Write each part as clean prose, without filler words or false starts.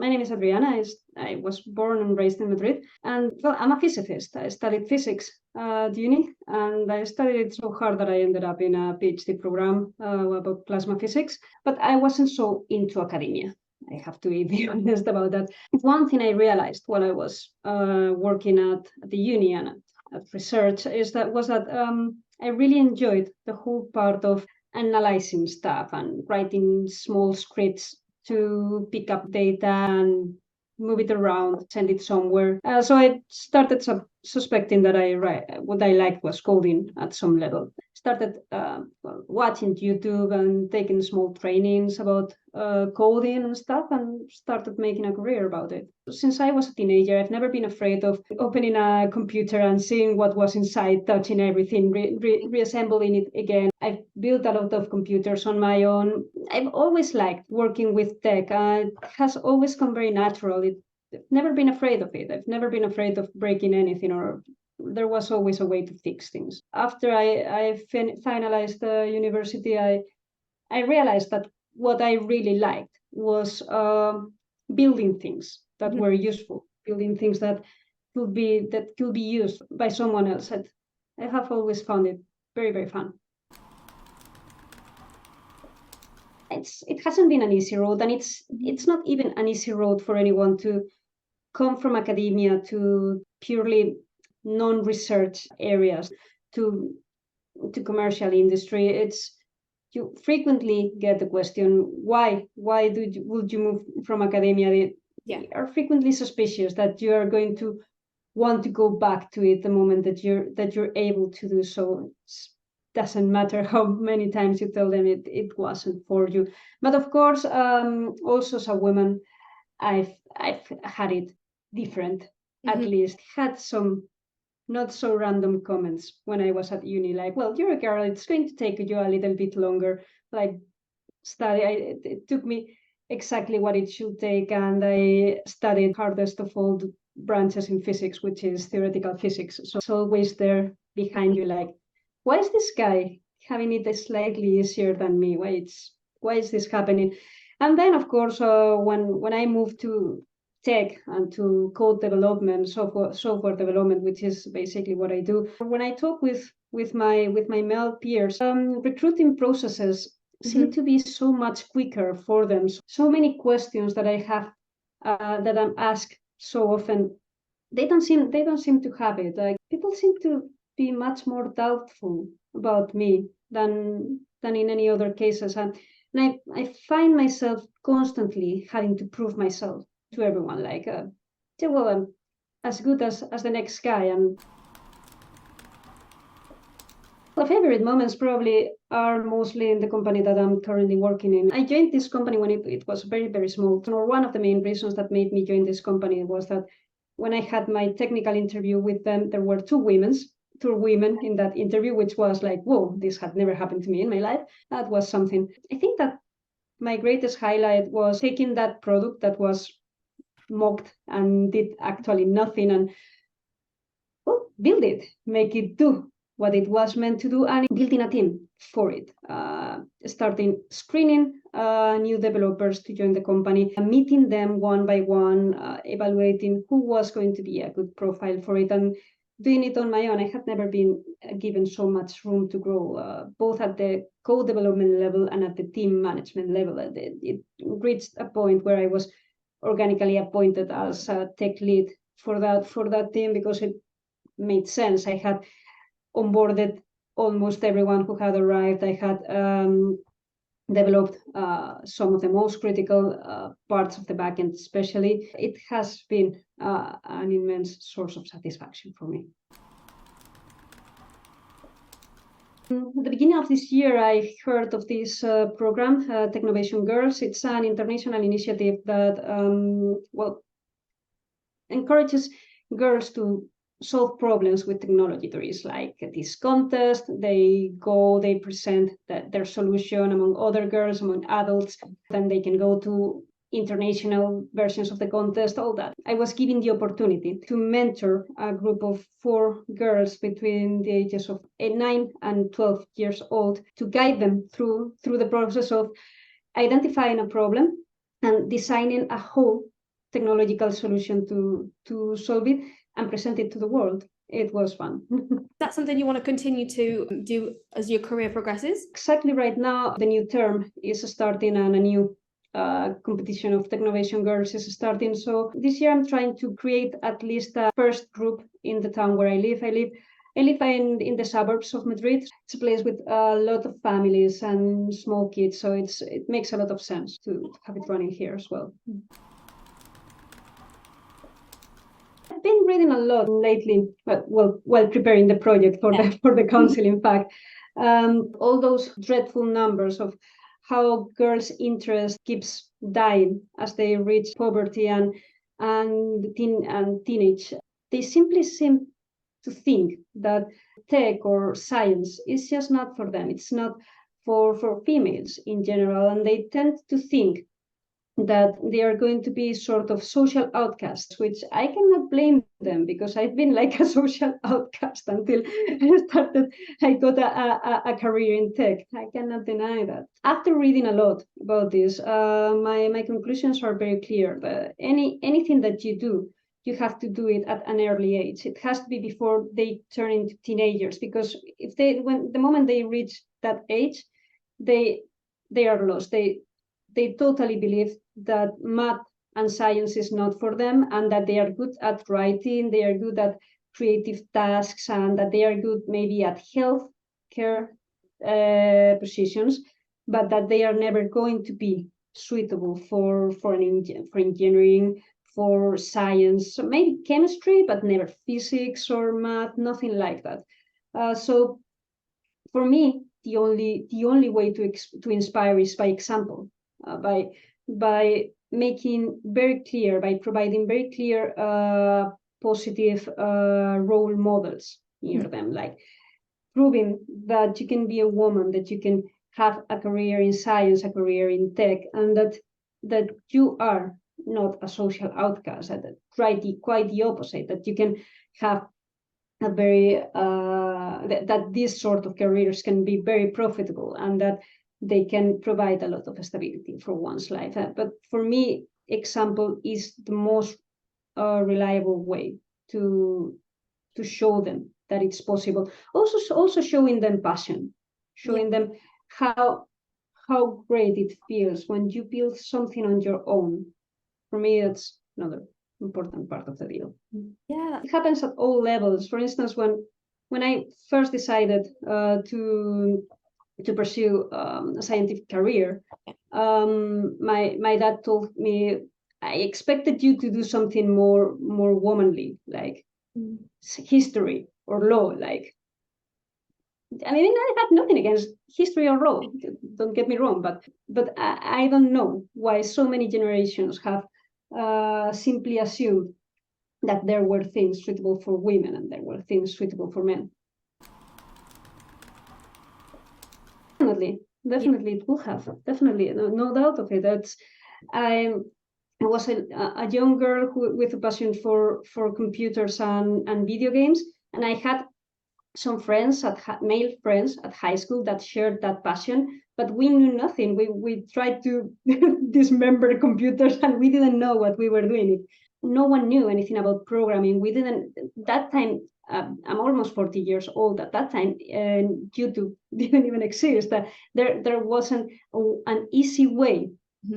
My name is Adriana. I was born and raised in Madrid. And well, I'm a physicist. I studied physics at uni, and I studied it so hard that I ended up in a PhD program about plasma physics. But I wasn't so into academia. I have to be honest about that. One thing I realized while I was working at the uni and at research was that I really enjoyed the whole part of analyzing stuff and writing small scripts to pick up data and move it around, send it somewhere. So I started suspecting that what I liked was coding at some level. Started watching YouTube and taking small trainings about coding and stuff, and started making a career about it. Since I was a teenager, I've never been afraid of opening a computer and seeing what was inside, touching everything, reassembling it again. I've built a lot of computers on my own. I've always liked working with tech. It has always come very natural. I've never been afraid of it. I've never been afraid of breaking anything, or there was always a way to fix things. After I finalized university, I realized that what I really liked was building things that were useful, building things that could be used by someone else. I have always found it very, very fun. It hasn't been an easy road, and it's not even an easy road for anyone to come from academia to purely non-research areas to commercial industry. You frequently get the question, why would you move from academia? They are frequently suspicious that you are going to want to go back to it the moment that you're able to do so. It doesn't matter how many times you tell them it wasn't for you. But of course, also as a woman, I've had it different. At least had some not so random comments when I was at uni, like, well, you're a girl, it's going to take you a little bit longer, like study. It took me exactly what it should take, and I studied hardest of all the branches in physics, which is theoretical physics. So it's always there behind you, like, why is this guy having it slightly easier than me? Why is this happening? And then, of course, when I moved to tech and to code development, software development, which is basically what I do. When I talk with my male peers, recruiting processes seem to be so much quicker for them. So many questions that I have that I'm asked so often, they don't seem to have it. Like, people seem to be much more doubtful about me than in any other cases, and I find myself constantly having to prove myself to everyone, like, well, I'm as good as the next guy. And my favorite moments probably are mostly in the company that I'm currently working in. I joined this company when it was very, very small. Or one of the main reasons that made me join this company was that when I had my technical interview with them, there were two women in that interview, which was like, whoa, this had never happened to me in my life. That was something. I think that my greatest highlight was taking that product that was mocked and did actually nothing, and build it, make it do what it was meant to do, and building a team for it, starting screening new developers to join the company, meeting them one by one, evaluating who was going to be a good profile for it, and doing it on my own. I had never been given so much room to grow, both at the code development level and at the team management level. It reached a point where I was organically appointed as a tech lead for that team, because it made sense. I had onboarded almost everyone who had arrived. I had developed some of the most critical parts of the backend, especially. It has been an immense source of satisfaction for me. At the beginning of this year, I heard of this program, Technovation Girls. It's an international initiative that encourages girls to solve problems with technology. There is like this contest. They present their solution among other girls, among adults. Then they can go to international versions of the contest, all that. I was given the opportunity to mentor a group of 4 girls between the ages of 9 and 12 years old, to guide them through the process of identifying a problem and designing a whole technological solution to solve it and present it to the world. It was fun. That's something you want to continue to do as your career progresses? Exactly. Right now, the new term is starting and a new competition of Technovation girls is starting. So this year I'm trying to create at least a first group in the town where I live. I live in the suburbs of Madrid. It's a place with a lot of families and small kids, so it makes a lot of sense to have it running here as well. I've been reading a lot lately, while preparing the project for the council. In fact, all those dreadful numbers of how girls' interest keeps dying as they reach puberty and teenage. They simply seem to think that tech or science is just not for them. It's not for females in general, and they tend to think that they are going to be sort of social outcasts, which I cannot blame them, because I've been like a social outcast until I got a career in tech. I cannot deny that. After reading a lot about this, my conclusions are very clear. That anything that you do, you have to do it at an early age. It has to be before they turn into teenagers, because the moment they reach that age, they are lost. They totally believe that math and science is not for them, and that they are good at writing, they are good at creative tasks, and that they are good maybe at health care positions, but that they are never going to be suitable for engineering, for science, so maybe chemistry, but never physics or math, nothing like that. So for me, the only way to inspire is by example. By making very clear, by providing very clear positive role models near them, like proving that you can be a woman, that you can have a career in science, a career in tech, and that you are not a social outcast, that quite the opposite, that you can have a very that these sort of careers can be very profitable, and that they can provide a lot of stability for one's life. But for me, example is the most reliable way to show them that it's possible. Also showing them passion, showing them how great it feels when you build something on your own. For me, that's another important part of the deal. Yeah, it happens at all levels. For instance, when I first decided to pursue a scientific career, my dad told me, I expected you to do something more womanly, like history or law. Like, I mean, I have nothing against history or law, don't get me wrong, but I don't know why so many generations have simply assumed that there were things suitable for women and there were things suitable for men. Definitely it will have. Definitely, no doubt of it. I was a young girl with a passion for computers and video games, and I had some friends, male friends at high school, that shared that passion, but we knew nothing. We tried to dismember computers, and we didn't know what we were doing. No one knew anything about programming. We didn't, that time, I'm almost 40 years old. At that time, YouTube didn't even exist. There wasn't an easy way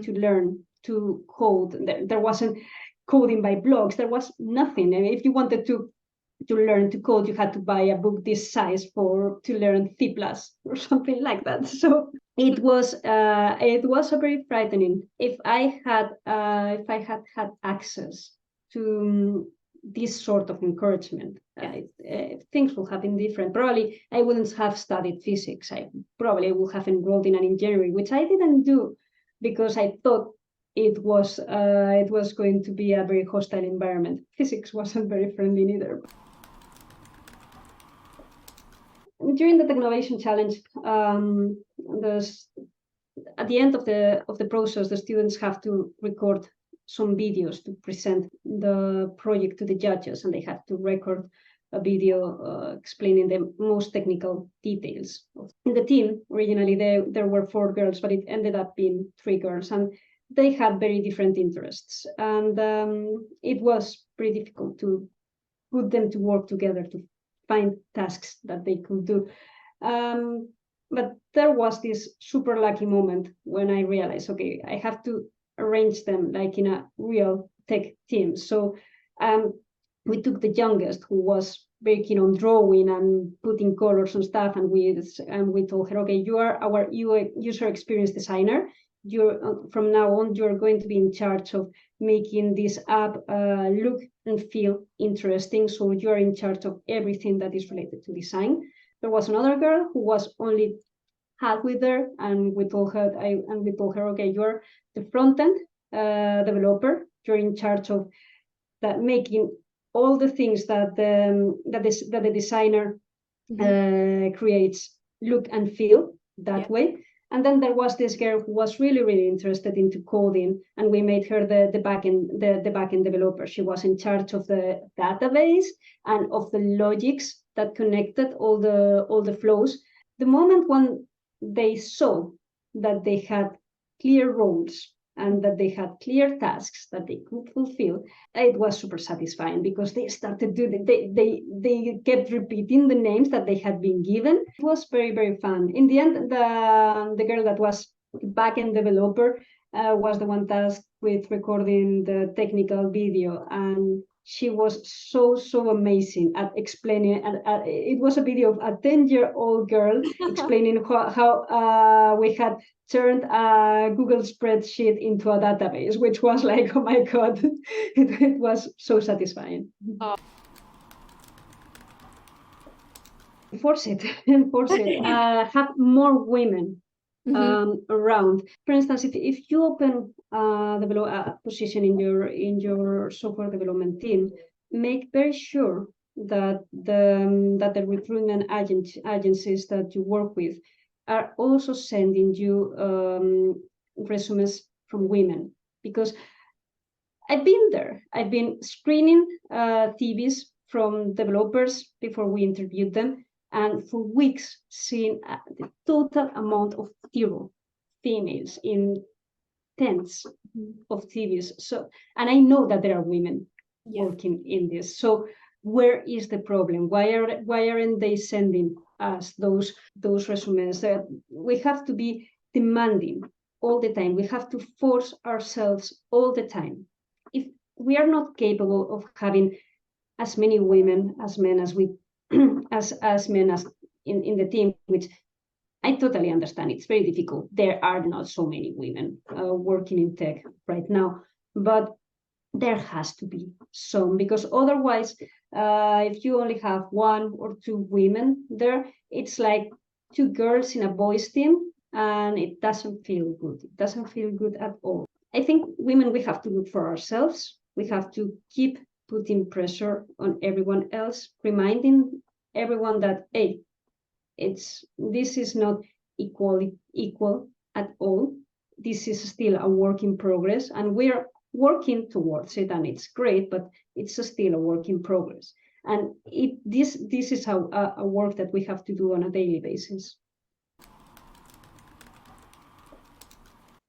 to learn to code. There wasn't coding by blogs. There was nothing. I mean, if you wanted to learn to code, you had to buy a book this size to learn C+ or something like that. So it was a very frightening. If I had had access to this sort of encouragement, things would have been different. Probably I wouldn't have studied physics. I probably would have enrolled in an engineering, which I didn't do because I thought it was going to be a very hostile environment. Physics wasn't very friendly neither. During the Technovation Challenge, at the end of the process, the students have to record some videos to present the project to the judges, and they have to record a video explaining the most technical details. In the team, originally there were 4 girls, but it ended up being 3 girls, and they had very different interests, and it was pretty difficult to put them to work together to find tasks that they could do. But there was this super lucky moment when I realized, okay, I have to arrange them like in a real tech team. So we took the youngest, who was very keen on drawing and putting colors and stuff, and we told her, okay, you are our user experience designer. You're from now on, you're going to be in charge of making this app look and feel interesting. So you're in charge of everything that is related to design. There was another girl who was only half with her, and we told her, okay, you're the front end developer. You're in charge of that, making all the things that the designer creates look and feel that way. And then there was this girl who was really, really interested into coding, and we made her the backend developer. She was in charge of the database and of the logics that connected all the flows. The moment when they saw that they had clear roles and that they had clear tasks that they could fulfill, it was super satisfying, because they started doing, they kept repeating the names that they had been given. It was very, very fun. In the end, the girl that was backend developer was the one tasked with recording the technical video, and she was so amazing at explaining. And it was a video of a 10-year-old girl explaining how we had turned a Google spreadsheet into a database, which was like, oh my God, it was so satisfying. Oh. Enforce it. Have more women around. For instance, if you open a position in your software development team, make very sure that the recruitment agencies that you work with are also sending you resumes from women, because I've been there. I've been screening CVs from developers before we interviewed them, and for weeks seeing the total amount of zero females in tens of CVs. So, and I know that there are women working in this. So where is the problem? Why aren't they sending us those resumes? We have to be demanding all the time. We have to force ourselves all the time. If we are not capable of having as many women as men as we as men as in the team, which I totally understand, it's very difficult. There are not so many women working in tech right now, but there has to be some, because otherwise, if you only have one or two women there, it's like two girls in a boys' team, and it doesn't feel good. It doesn't feel good at all. I think women, we have to look for ourselves. We have to keep putting pressure on everyone else, reminding everyone that, hey, this is not equal at all. This is still a work in progress, and we're working towards it, and it's great, but it's still a work in progress. And this is a work that we have to do on a daily basis.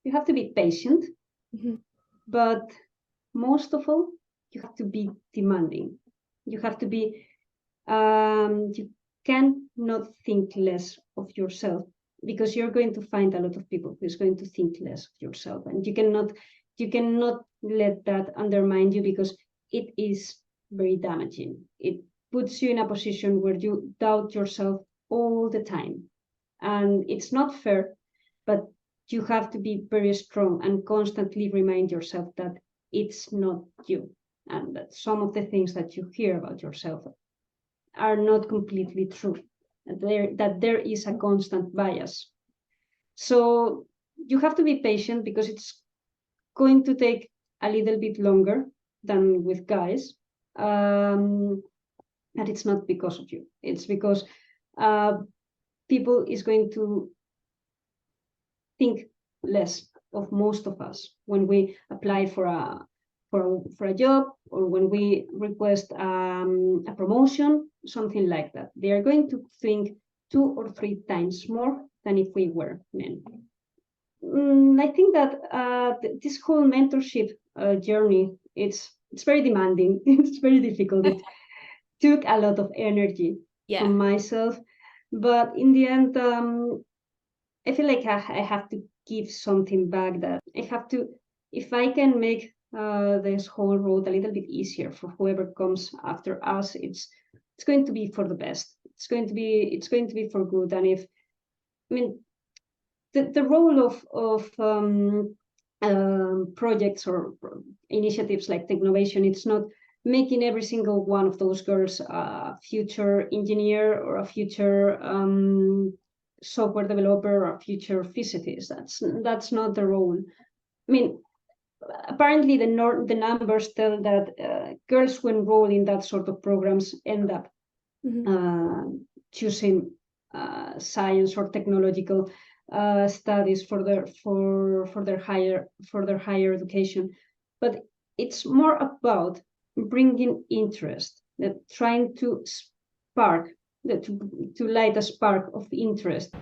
You have to be patient, but most of all, you have to be demanding. You have to be, you cannot think less of yourself, because you're going to find a lot of people who's going to think less of yourself, and you cannot let that undermine you, because it is very damaging. It puts you in a position where you doubt yourself all the time, and it's not fair, but you have to be very strong and constantly remind yourself that it's not you, and that some of the things that you hear about yourself are not completely true, that there is a constant bias. So you have to be patient, because it's going to take a little bit longer than with guys. And it's not because of you. It's because people is going to think less of most of us when we apply for a job, or when we request a promotion, something like that. They are going to think 2 or 3 times more than if we were men. I think that this whole mentorship journey, it's very demanding. It's very difficult. It took a lot of energy from myself, but in the end, I feel like I have to give something back. That I have to, if I can make this whole road a little bit easier for whoever comes after us, it's going to be for the best. It's going to be for good. And if, I mean, the role of projects or initiatives like Technovation, it's not making every single one of those girls a future engineer or a future software developer or a future physicist. That's not the role. I mean, apparently the numbers tell that girls who enroll in that sort of programs end up choosing science or technological studies for their higher education. But it's more about bringing interest, that trying to spark, to light a spark of interest.